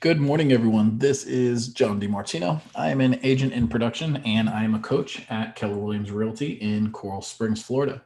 Good morning, everyone. This is John DiMartino. I am an agent in production and I am a coach at Keller Williams Realty in Coral Springs, Florida.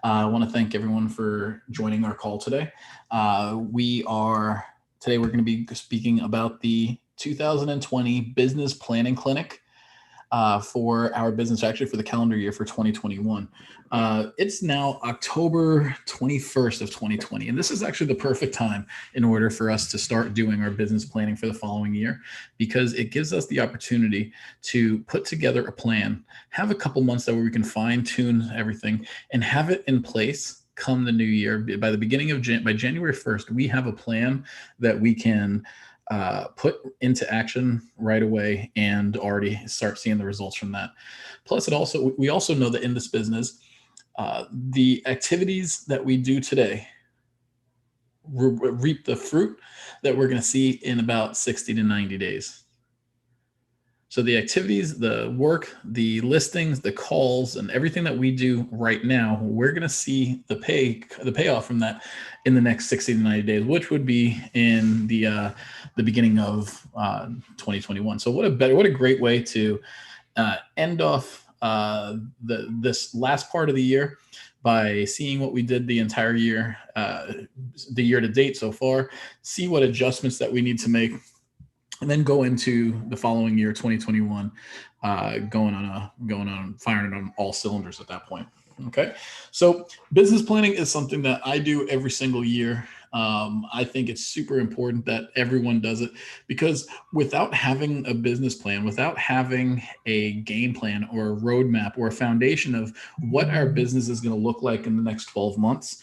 I want to thank everyone for joining our call today. Today we're going to be speaking about the 2020 Business Planning Clinic for our business, actually for the calendar year for 2021. It's now October 21st of 2020, and this is actually the perfect time in order for us to start doing our business planning for the following year, because it gives us the opportunity to put together a plan, have a couple months that where we can fine tune everything and have it in place come the new year. By the beginning of by January 1st, we have a plan that we can put into action right away and already start seeing the results from that. Plus, we also know that in this business, the activities that we do today reap the fruit that we're going to see in about 60 to 90 days. So the activities, the work, the listings, the calls, and everything that we do right now, we're going to see the payoff from that in the next 60 to 90 days, which would be in the beginning of 2021. So what a great way to end off this last part of the year by seeing what we did the entire year, the year to date so far, see what adjustments that we need to make, and then go into the following year, 2021, firing it on all cylinders at that point. Okay, so business planning is something that I do every single year. I think it's super important that everyone does it, because without having a business plan, without having a game plan or a roadmap or a foundation of what our business is going to look like in the next 12 months,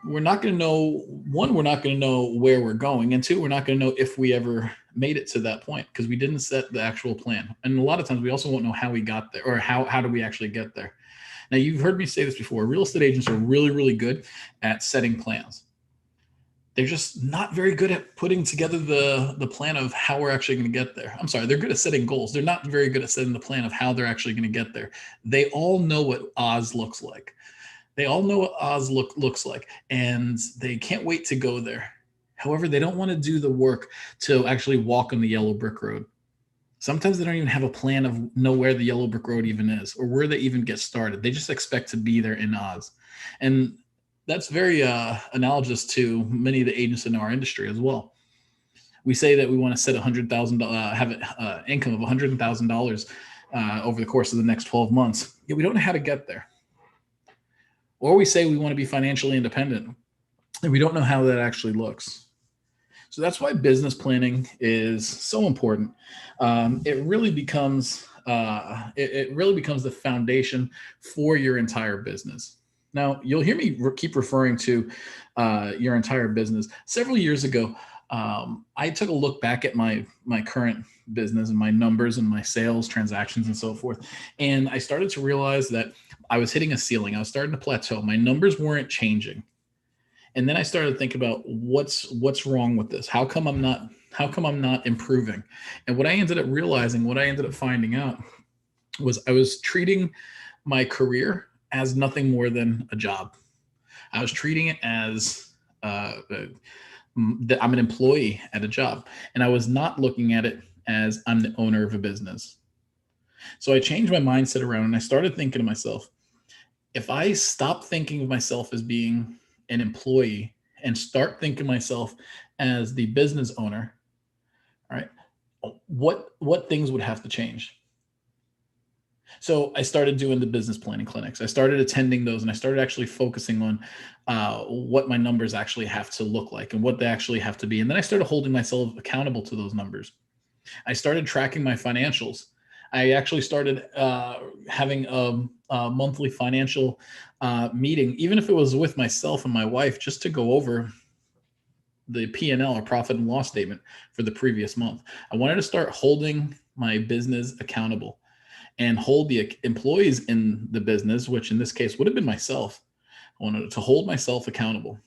we're not going to know, one, we're not going to know where we're going, and two, we're not going to know if we ever made it to that point because we didn't set the actual plan. And a lot of times we also won't know how we got there, or how do we actually get there. Now, you've heard me say this before. Real estate agents are really, really good at setting plans. They're just not very good at putting together the plan of how we're actually going to get there. I'm sorry, they're good at setting goals. They're not very good at setting the plan of how they're actually going to get there. They all know what Oz looks like. They all know what Oz looks like, and they can't wait to go there. However, they don't want to do the work to actually walk on the yellow brick road. Sometimes they don't even have a plan of know where the yellow brick road even is or where they even get started. They just expect to be there in Oz. And that's very analogous to many of the agents in our industry as well. We say that we want to set $100,000, have an income of $100,000 over the course of the next 12 months. Yet we don't know how to get there. Or we say we want to be financially independent, and we don't know how that actually looks. So that's why business planning is so important. It really becomes the foundation for your entire business. Now, you'll hear me keep referring to your entire business. Several years ago, I took a look back at my current business and my numbers and my sales, transactions, and so forth. And I started to realize that I was hitting a ceiling. I was starting to plateau. My numbers weren't changing. And then I started thinking about what's wrong with this? How come I'm not improving? And what I ended up finding out was I was treating my career as nothing more than a job. I was treating it as that I'm an employee at a job, and I was not looking at it as I'm the owner of a business. So I changed my mindset around, and I started thinking to myself, if I stop thinking of myself as being an employee and start thinking myself as the business owner, all right, what things would have to change? So I started doing the business planning clinics. I started attending those, and I started actually focusing on what my numbers actually have to look like and what they actually have to be. And then I started holding myself accountable to those numbers. I started tracking my financials. I actually started having a monthly financial meeting, even if it was with myself and my wife, just to go over the P&L, or profit and loss statement, for the previous month. I wanted to start holding my business accountable and hold the employees in the business, which in this case would have been myself. I wanted to hold myself accountable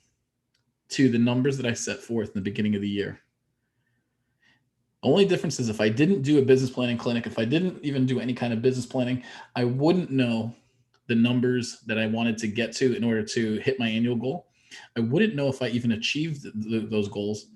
to the numbers that I set forth in the beginning of the year. Only difference is if I didn't do a business planning clinic, if I didn't even do any kind of business planning, I wouldn't know the numbers that I wanted to get to in order to hit my annual goal. I wouldn't know if I even achieved those goals.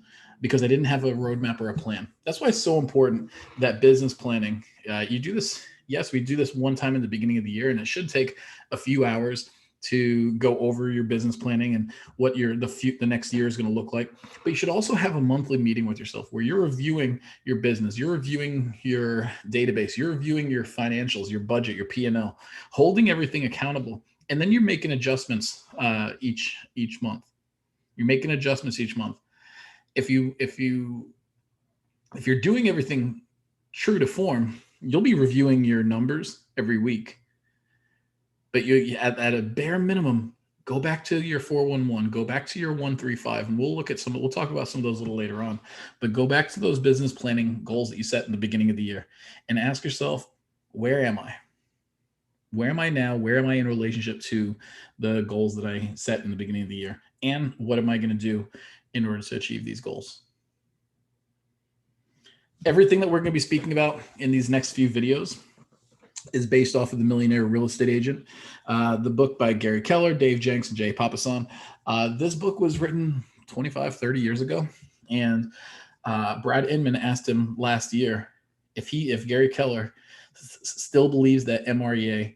because I didn't have a roadmap or a plan. That's why it's so important that business planning, you do this. Yes, we do this one time in the beginning of the year, and it should take a few hours to go over your business planning and what the next year is going to look like. But you should also have a monthly meeting with yourself where you're reviewing your business, you're reviewing your database, you're reviewing your financials, your budget, your P&L, holding everything accountable, and then you're making adjustments each month. You're making adjustments each month. If you're doing everything true to form, you'll be reviewing your numbers every week. But you at a bare minimum, go back to your 411, go back to your 135, and we'll talk about some of those a little later on. But go back to those business planning goals that you set in the beginning of the year and ask yourself, where am I? Where am I now? Where am I in relationship to the goals that I set in the beginning of the year? And what am I going to do in order to achieve these goals? Everything that we're going to be speaking about in these next few videos is based off of The Millionaire Real Estate Agent, the book by Gary Keller, Dave Jenks, and Jay Papasan. This book was written 25, 30 years ago. And Brad Inman asked him last year if Gary Keller still believes that MREA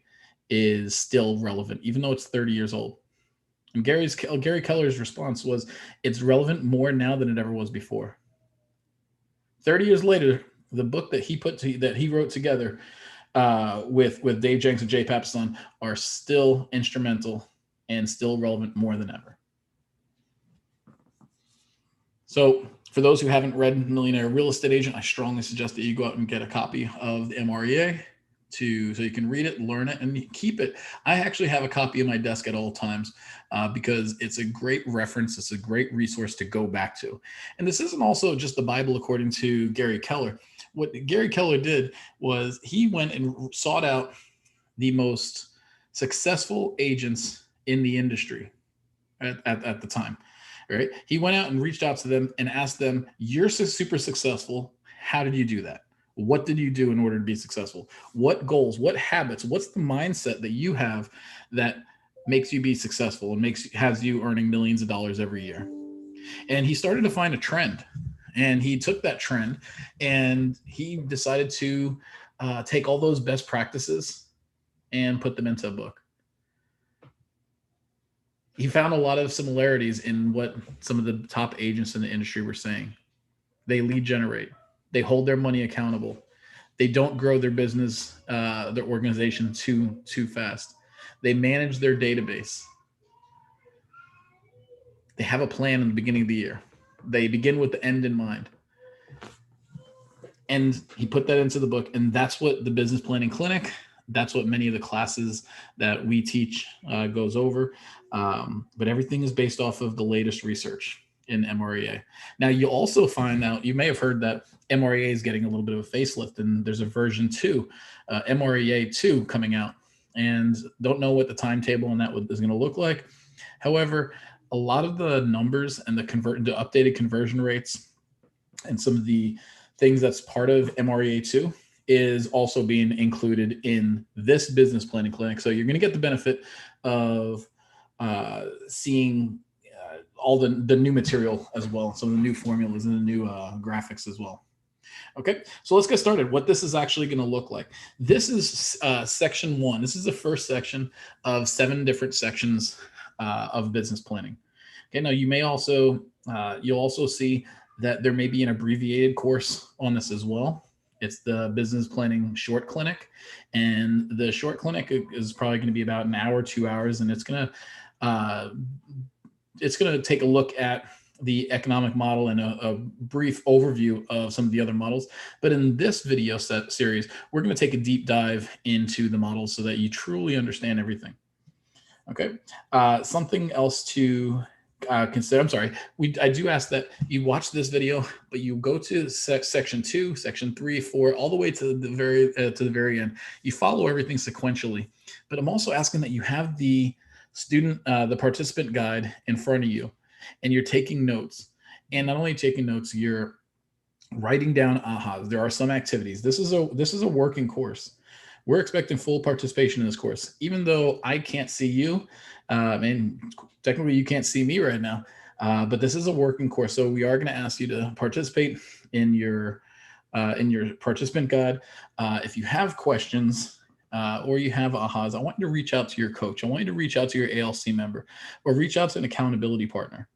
is still relevant, even though it's 30 years old. And Gary Keller's response was, it's relevant more now than it ever was before. 30 years later, the book that he wrote together with Dave Jenks and Jay Papasan are still instrumental and still relevant more than ever. So for those who haven't read Millionaire Real Estate Agent, I strongly suggest that you go out and get a copy of the MREA so you can read it, learn it, and keep it. I actually have a copy on my desk at all times because it's a great reference. It's a great resource to go back to. And this isn't also just the Bible according to Gary Keller. What Gary Keller did was he went and sought out the most successful agents in the industry at the time. Right? He went out and reached out to them and asked them, you're super successful. How did you do that? What did you do in order to be successful? What goals, what habits, what's the mindset that you have that makes you be successful and has you earning millions of dollars every year? And he started to find a trend, and he took that trend and he decided to take all those best practices and put them into a book. He found a lot of similarities in what some of the top agents in the industry were saying. They lead generate. They hold their money accountable. They don't grow their business, their organization too fast. They manage their database. They have a plan in the beginning of the year. They begin with the end in mind. And he put that into the book. And that's what the Business Planning Clinic, that's what many of the classes that we teach goes over. But everything is based off of the latest research in MREA. Now, you'll also find out, you may have heard that MREA is getting a little bit of a facelift, and there's a version 2, MREA 2 coming out, and don't know what the timetable on that is going to look like. However, a lot of the numbers and the updated conversion rates and some of the things that's part of MREA 2 is also being included in this business planning clinic. So you're going to get the benefit of seeing all the new material as well, some of the new formulas and the new graphics as well. Okay, so let's get started. What this is actually going to look like. This is section 1. This is the first section of 7 different sections of business planning. Okay, now you may also, you'll also see that there may be an abbreviated course on this as well. It's the Business Planning Short Clinic, and the Short Clinic is probably going to be about an hour, 2 hours, and it's going to take a look at the economic model and a brief overview of some of the other models. But in this video series, we're going to take a deep dive into the models so that you truly understand everything. Okay, something else to consider. I'm sorry. I do ask that you watch this video, but you go to section 2, section 3, 4, all the way to the very end. You follow everything sequentially. But I'm also asking that you have the the participant guide in front of you, and you're taking notes. And not only taking notes, you're writing down ahas. There are some activities. This is a working course. We're expecting full participation in this course, even though I can't see you, and technically you can't see me right now. But this is a working course, so we are going to ask you to participate in your participant guide. If you have questions or you have ahas, I want you to reach out to your coach. I want you to reach out to your ALC member or reach out to an accountability partner.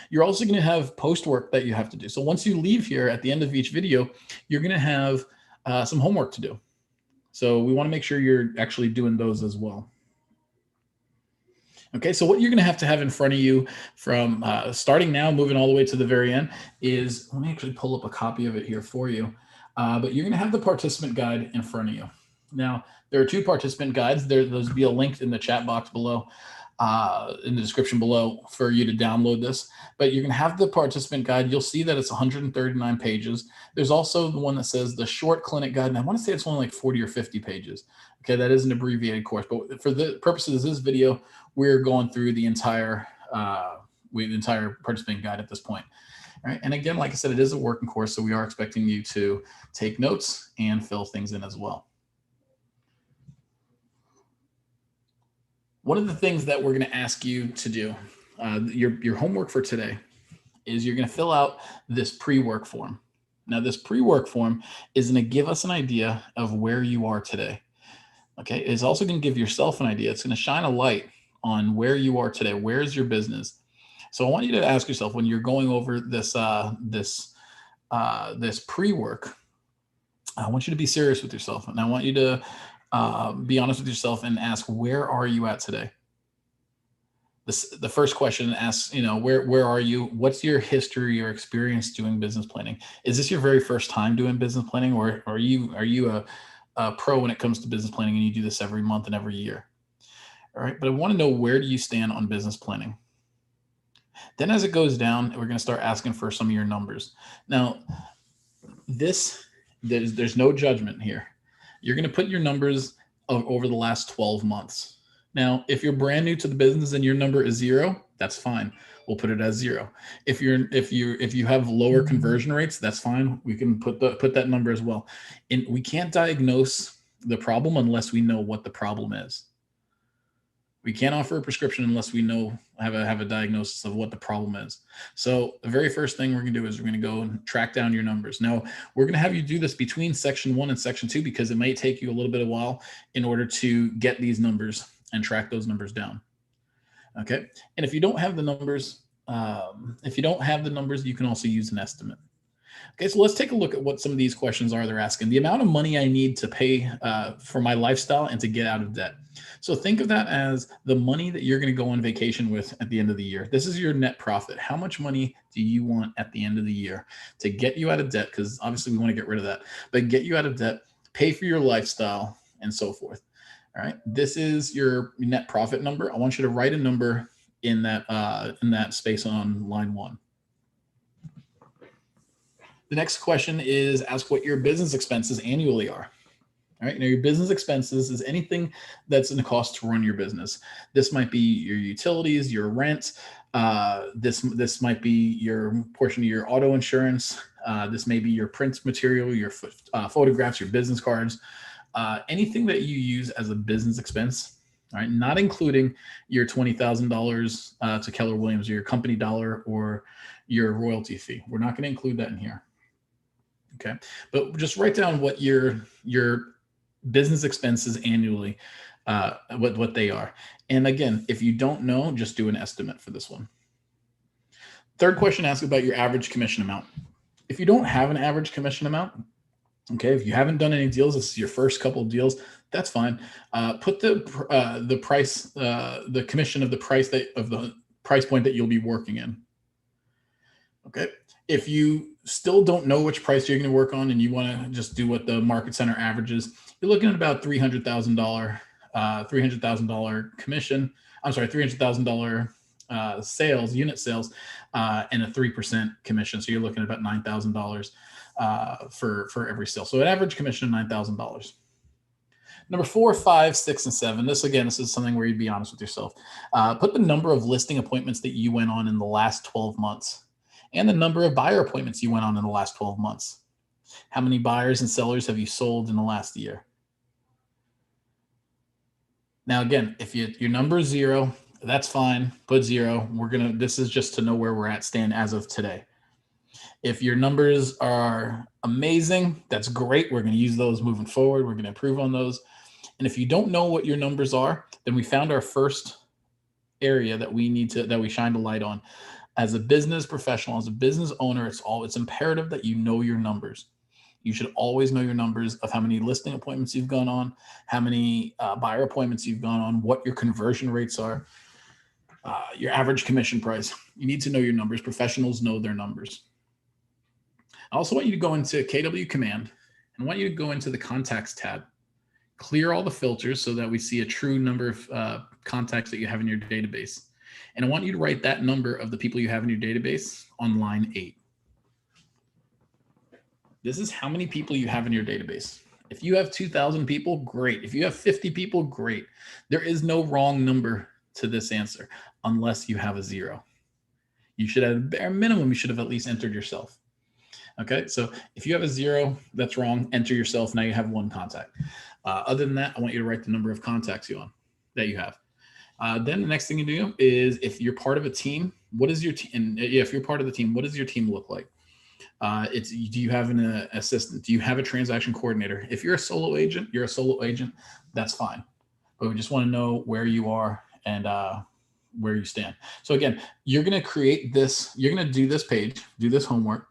You're also going to have post work that you have to do. So once you leave here at the end of each video, you're going to have some homework to do. So we want to make sure you're actually doing those as well. Okay, so what you're going to have in front of you from starting now, moving all the way to the very end is, let me actually pull up a copy of it here for you. But you're going to have the participant guide in front of you. Now, there are 2 participant guides. Those will be a link in the chat box below, in the description below for you to download this. But you're going to have the participant guide. You'll see that it's 139 pages. There's also the one that says the short clinic guide, and I want to say it's only like 40 or 50 pages. Okay, that is an abbreviated course, but for the purposes of this video, we're going through the entire participant guide at this point. All right, and again, like I said, it is a working course, so we are expecting you to take notes and fill things in as well. One of the things that we're going to ask you to do, your homework for today, is you're going to fill out this pre-work form. Now, this pre-work form is going to give us an idea of where you are today. Okay, it's also going to give yourself an idea. It's going to shine a light on where you are today. Where's your business? So I want you to ask yourself, when you're going over this pre-work, I want you to be serious with yourself, and I want you to be honest with yourself and ask, where are you at today? The first question asks, where are you? What's your history or experience doing business planning? Is this your very first time doing business planning, or are you a pro when it comes to business planning and you do this every month and every year? All right, but I want to know, where do you stand on business planning? Then as it goes down, we're going to start asking for some of your numbers. Now, there's no judgment here. You're going to put your numbers over the last 12 months. Now, if you're brand new to the business and your number is 0, that's fine. We'll put it as 0. If you have lower conversion rates, that's fine. We can put that number as well. And we can't diagnose the problem unless we know what the problem is. We can't offer a prescription unless we have a diagnosis of what the problem is. So the very first thing we're going to do is we're going to go and track down your numbers. Now, we're going to have you do this between section 1 and section 2 because it may take you a little bit of a while in order to get these numbers and track those numbers down. Okay. And if you don't have the numbers, you can also use an estimate. Okay, so let's take a look at what some of these questions are they're asking. The amount of money I need to pay for my lifestyle and to get out of debt. So think of that as the money that you're going to go on vacation with at the end of the year. This is your net profit. How much money do you want at the end of the year to get you out of debt? Because obviously we want to get rid of that, but get you out of debt, pay for your lifestyle, and so forth. All right, this is your net profit number. I want you to write a number in that space on line 1. The next question is, ask what your business expenses annually are. All right. Now, your business expenses is anything that's in the cost to run your business. This might be your utilities, your rent. This might be your portion of your auto insurance. This may be your print material, your photographs, your business cards, anything that you use as a business expense. All right, not including your $20,000 to Keller Williams, or your company dollar, or your royalty fee. We're not going to include that in here. Okay, but just write down what your business expenses annually, what they are. And again, if you don't know, just do an estimate for this one. Third question asks about your average commission amount. If you don't have an average commission amount, okay, if you haven't done any deals, this is your first couple of deals, that's fine. Put the price, the commission of the price point that you'll be working in. Okay. If you still don't know which price you're going to work on and you want to just do what the market center averages, you're looking at about $300,000 commission. I'm sorry, $300,000 sales, unit sales, and a 3% commission. So you're looking at about $9,000 for every sale. So an average commission of $9,000. Number 4, 5, 6, and 7. This is something where you'd be honest with yourself. Put the number of listing appointments that you went on in the last 12 months. And the number of buyer appointments you went on in the last 12 months. How many buyers and sellers have you sold in the last year? Now, again, if your number is 0, That's fine. Put 0. This is just to know where we're at stand as of today. If your numbers are amazing, that's great. We're going to use those moving forward. We're going to improve on those. And if you don't know what your numbers are, then we found our first area that we shine a light on. As a business professional, as a business owner, it's imperative that you know your numbers. You should always know your numbers of how many listing appointments you've gone on, how many buyer appointments you've gone on, what your conversion rates are, your average commission price. You need to know your numbers. Professionals know their numbers. I also want you to go into KW Command and I want you to go into the Contacts tab. Clear all the filters so that we see a true number of contacts that you have in your database. And I want you to write that number of the people you have in your database on line 8. This is how many people you have in your database. If you have 2,000 people, great. If you have 50 people, great. There is no wrong number to this answer unless you have a 0. You should have, bare minimum, you should have at least entered yourself. Okay, so if you have a 0, that's wrong. Enter yourself. Now you have 1 contact. Other than that, I want you to write the number of contacts that you have. Then the next thing you do is, if you're part of a team, what is your team? And if you're part of the team, what does your team look like? Do you have an assistant? Do you have a transaction coordinator? If you're a solo agent, that's fine. But we just want to know where you are and where you stand. So again, you're going to create this. You're going to do this page, do this homework.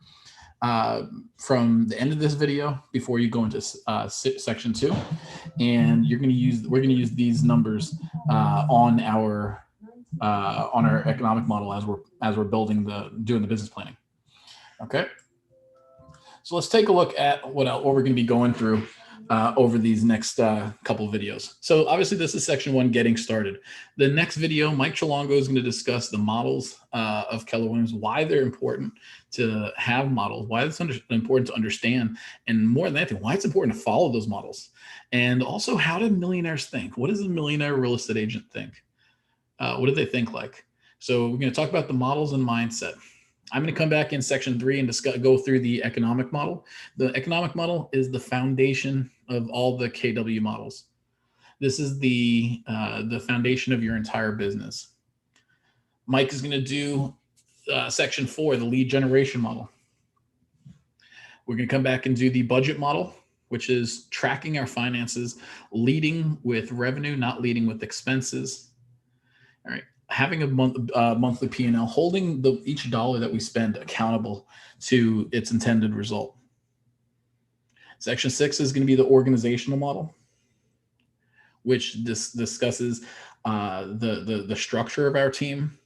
From the end of this video before you go into section 2, and we're going to use these numbers on our economic model as we're doing the business planning. Okay, so let's take a look at what we're going to be going through over these next couple of videos. So obviously this is section 1, getting started. The next video, Mike Chilongo is going to discuss the models of Keller Williams, why they're important to have models, why it's important to understand, and more than anything, why it's important to follow those models. And also, how do millionaires think? What does a millionaire real estate agent think? What do they think like? So we're going to talk about the models and mindset. I'm going to come back in section 3 and go through the economic model. The economic model is the foundation of all the KW models. This is the foundation of your entire business. Mike is going to do section 4, the lead generation model. We're going to come back and do the budget model, which is tracking our finances, leading with revenue, not leading with expenses. All right. Having a monthly P&L, holding each dollar that we spend accountable to its intended result. Section 6 is going to be the organizational model, which discusses the structure of our team,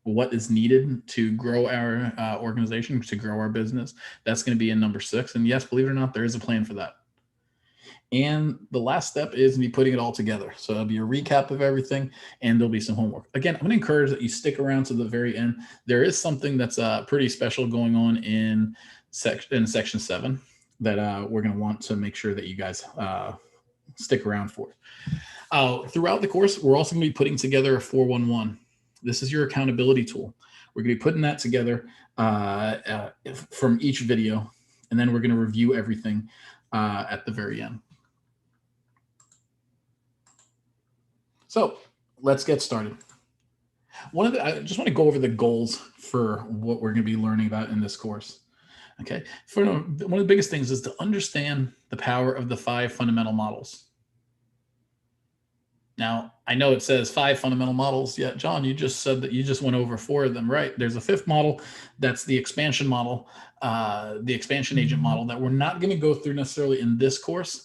what is needed to grow our organization, to grow our business. That's going to be in number 6. And yes, believe it or not, there is a plan for that. And the last step is to be putting it all together. So it'll be a recap of everything, and there'll be some homework. Again, I'm going to encourage that you stick around to the very end. There is something that's pretty special going on in section 7 that we're going to want to make sure that you guys stick around for. Throughout the course, we're also going to be putting together a 411. This is your accountability tool. We're going to be putting that together from each video, and then we're going to review everything at the very end. So let's get started. I just want to go over the goals for what we're going to be learning about in this course. Okay. One of the biggest things is to understand the power of the 5 fundamental models. Now, I know it says 5 fundamental models. Yeah, John, you just said that you just went over 4 of them, right? There's a 5th model. That's the expansion model, the expansion agent model that we're not going to go through necessarily in this course.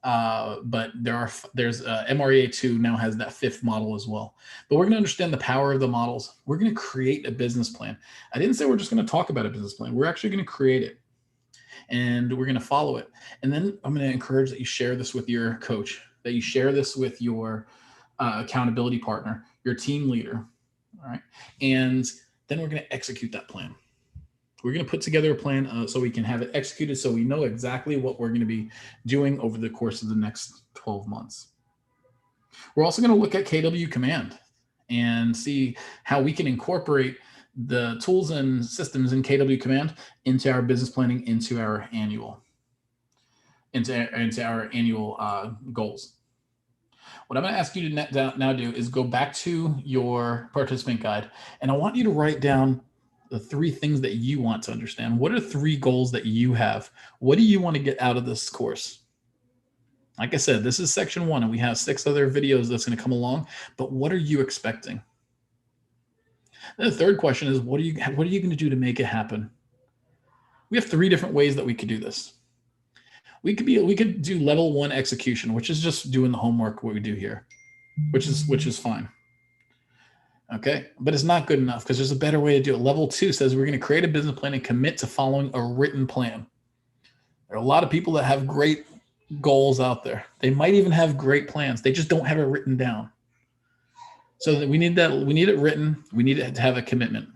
But there's MREA 2 now has that 5th model as well. But we're going to understand the power of the models. We're going to create a business plan. I didn't say we're just going to talk about a business plan. We're actually going to create it, and we're going to follow it. And then I'm going to encourage that you share this with your coach, that you share this with your accountability partner, your team leader. All right. And then we're going to execute that plan. We're going to put together a plan so we can have it executed, so we know exactly what we're going to be doing over the course of the next 12 months. We're also going to look at KW Command and see how we can incorporate the tools and systems in KW Command into our business planning, into our annual goals. What I'm going to ask you to now do is go back to your participant guide, and I want you to write down the 3 things that you want to understand. What are 3 goals that you have? What do you want to get out of this course? Like I said, this is section 1, and we have 6 other videos that's going to come along, but what are you expecting? And the third question is, what are you going to do to make it happen? We have 3 different ways that we could do this. We could do level 1 execution, which is just doing the homework, what we do here, which is fine. Okay, but it's not good enough because there's a better way to do it. Level 2 says we're going to create a business plan and commit to following a written plan. There are a lot of people that have great goals out there. They might even have great plans. They just don't have it written down. So we need it written. We need it to have a commitment.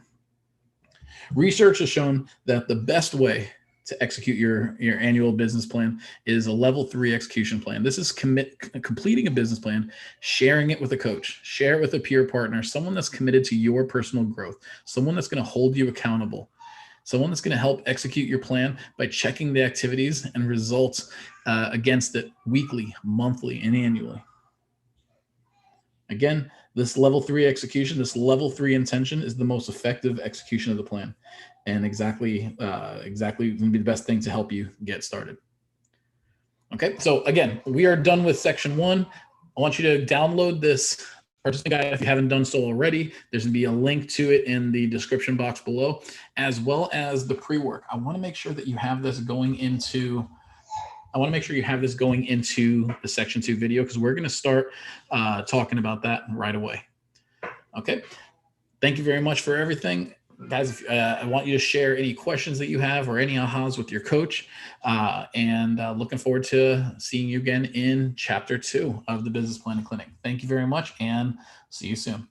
Research has shown that the best way to execute your annual business plan is a level 3 execution plan. This is completing a business plan, sharing it with a coach, share it with a peer partner, someone that's committed to your personal growth, someone that's going to hold you accountable, someone that's going to help execute your plan by checking the activities and results against it weekly, monthly, and annually. Again, this level 3 execution, this level 3 intention is the most effective execution of the plan, and exactly going to be the best thing to help you get started. Okay, so again, we are done with section 1. I want you to download this participant guide if you haven't done so already. There's going to be a link to it in the description box below, as well as the pre-work. I want to make sure that you have this going into the section 2 video, because we're going to start talking about that right away. Okay. Thank you very much for everything. Guys, I want you to share any questions that you have or any ahas with your coach. And looking forward to seeing you again in chapter 2 of the Business Planning Clinic. Thank you very much, and see you soon.